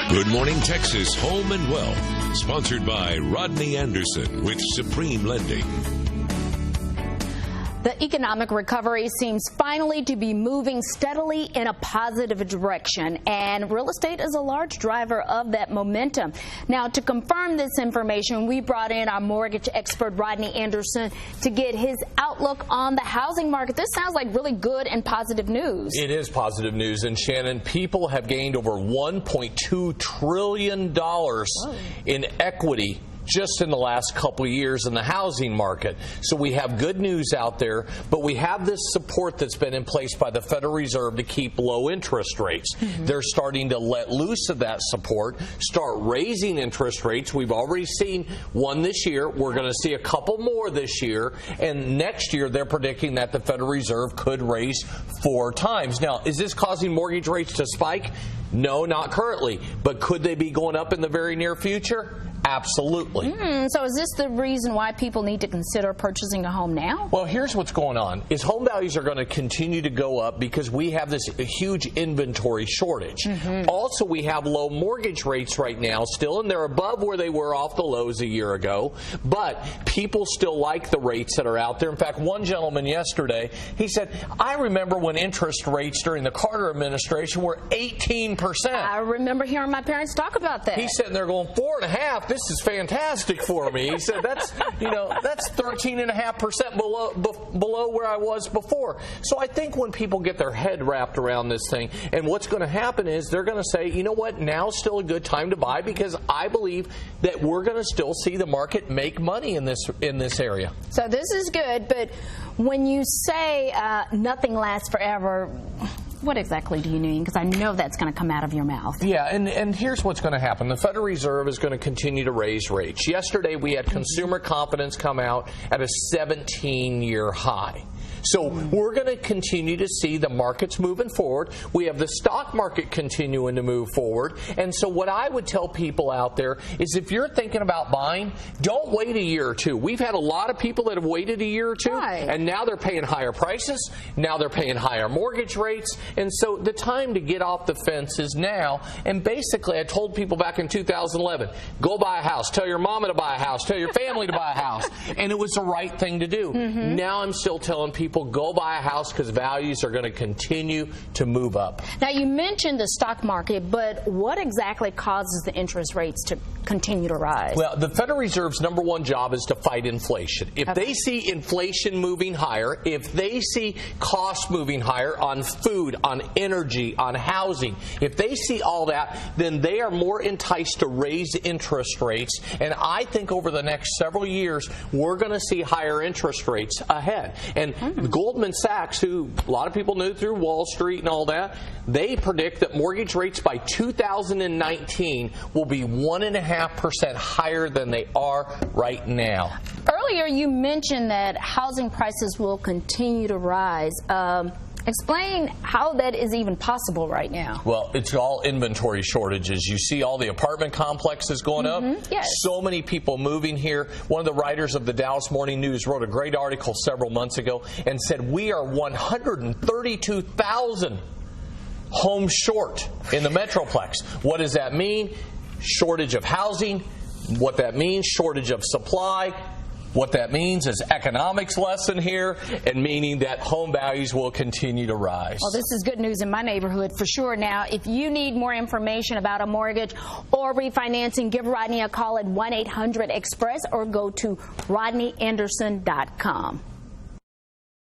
Good Morning Texas Home and Wealth, sponsored by Rodney Anderson with Supreme Lending. The economic recovery seems finally to be moving steadily in a positive direction, and real estate is a large driver of that momentum. Now, to confirm this information, we brought in our mortgage expert, Rodney Anderson, to get his outlook on the housing market. This sounds like really good and positive news. It is positive news, and Shannon, people have gained over $1.2 trillion in equity just in the last couple of years in the housing market. So we have good news out there, but we have this support that's been in place by the Federal Reserve to keep low interest rates. They're starting to let loose of that support, start raising interest rates. We've already seen one this year. We're going to see a couple more this year, and next year they're predicting that the Federal Reserve could raise 4 times. Now, is this causing mortgage rates to spike? No, not currently. But could they be going up in the very near future? Absolutely. So is this the reason why people need to consider purchasing a home now? Well, here's what's going on. Is home values are going to continue to go up because we have this huge inventory shortage. Also, we have low mortgage rates right now still, and they're above where they were off the lows a year ago. But people still like the rates that are out there. In fact, one gentleman yesterday, he said, I remember when interest rates during the Carter administration were 18%. I remember hearing my parents talk about that. He's sitting there going, 4.5%. This is fantastic for me. He said that's 13.5% below where I was before. So I think when people get their head wrapped around this thing, and what's going to happen is they're going to say, you know what, now's still a good time to buy, because I believe that we're going to still see the market make money in this area. So this is good, but when you say nothing lasts forever, what exactly do you mean? Because I know that's going to come out of your mouth. Yeah, and here's what's going to happen. The Federal Reserve is going to continue to raise rates. Yesterday, we had consumer confidence come out at a 17-year high. So we're going to continue to see the markets moving forward. We have the stock market continuing to move forward. And so what I would tell people out there is, if you're thinking about buying, don't wait a year or two. We've had a lot of people that have waited a year or two, and now they're paying higher prices. Now they're paying higher mortgage rates. And so the time to get off the fence is now. And basically, I told people back in 2011, go buy a house. Tell your mama to buy a house. Tell your family to buy a house. And it was the right thing to do. Now I'm still telling people, go buy a house, because values are going to continue to move up. Now, you mentioned the stock market, but what exactly causes the interest rates to continue to rise? Well, the Federal Reserve's number one job is to fight inflation. If they see inflation moving higher, if they see costs moving higher on food, on energy, on housing, if they see all that, then they are more enticed to raise interest rates. And I think over the next several years, we're going to see higher interest rates ahead. And Goldman Sachs, who a lot of people knew through Wall Street and all that, they predict that mortgage rates by 2019 will be 1.5% higher than they are right now. Earlier, you mentioned that housing prices will continue to rise. Explain how that is even possible right now. Well, it's all inventory shortages. You see all the apartment complexes going up. Yes. So many people moving here. One of the writers of the Dallas Morning News wrote a great article several months ago and said we are 132,000 homes short in the Metroplex. What does that mean? Shortage of housing. What that means, shortage of supply. What that means is economics lesson here, and meaning that home values will continue to rise. Well, this is good news in my neighborhood for sure. Now, if you need more information about a mortgage or refinancing, give Rodney a call at 1-800-EXPRESS or go to RodneyAnderson.com.